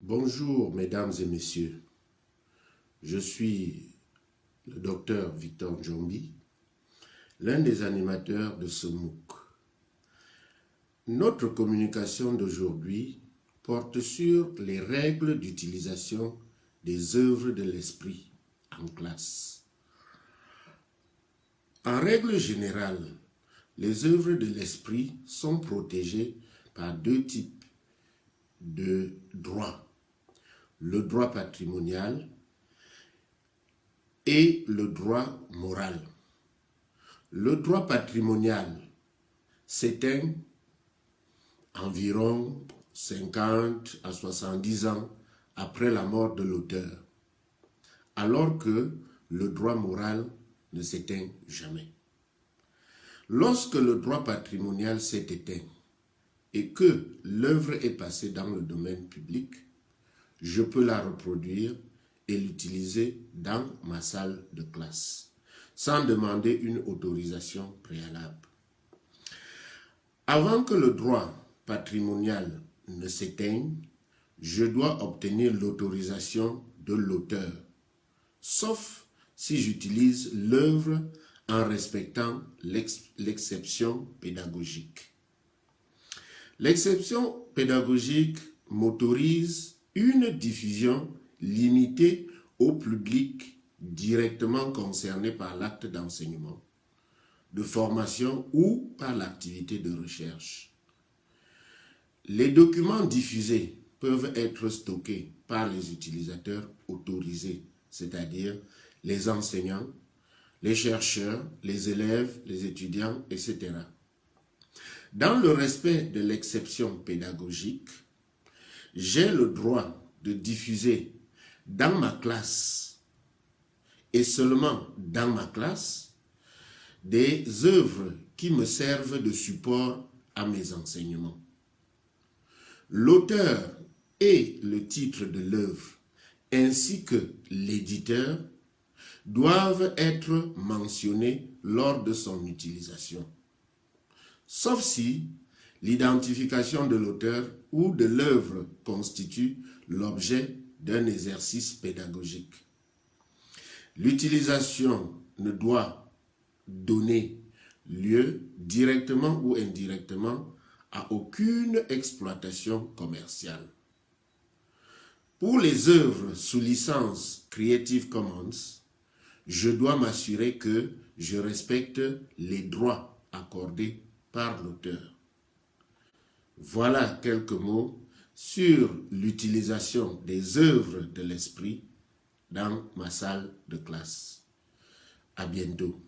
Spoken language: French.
Bonjour mesdames et messieurs, je suis le docteur Victor Njombi, l'un des animateurs de ce MOOC. Notre communication d'aujourd'hui porte sur les règles d'utilisation des œuvres de l'esprit en classe. En règle générale, les œuvres de l'esprit sont protégées par deux types de droits. Le droit patrimonial et le droit moral. Le droit patrimonial s'éteint environ 50 à 70 ans après la mort de l'auteur, alors que le droit moral ne s'éteint jamais. Lorsque le droit patrimonial s'est éteint et que l'œuvre est passée dans le domaine public, je peux la reproduire et l'utiliser dans ma salle de classe, sans demander une autorisation préalable. Avant que le droit patrimonial ne s'éteigne, je dois obtenir l'autorisation de l'auteur, sauf si j'utilise l'œuvre en respectant l'exception pédagogique. L'exception pédagogique m'autorise une diffusion limitée au public directement concerné par l'acte d'enseignement, de formation ou par l'activité de recherche. Les documents diffusés peuvent être stockés par les utilisateurs autorisés, c'est-à-dire les enseignants, les chercheurs, les élèves, les étudiants, etc. Dans le respect de l'exception pédagogique, j'ai le droit de diffuser dans ma classe et seulement dans ma classe des œuvres qui me servent de support à mes enseignements. L'auteur et le titre de l'œuvre ainsi que l'éditeur doivent être mentionnés lors de son utilisation, sauf si l'identification de l'auteur ou de l'œuvre constitue l'objet d'un exercice pédagogique. L'utilisation ne doit donner lieu directement ou indirectement à aucune exploitation commerciale. Pour les œuvres sous licence Creative Commons, je dois m'assurer que je respecte les droits accordés par l'auteur. Voilà quelques mots sur l'utilisation des œuvres de l'esprit dans ma salle de classe. À bientôt.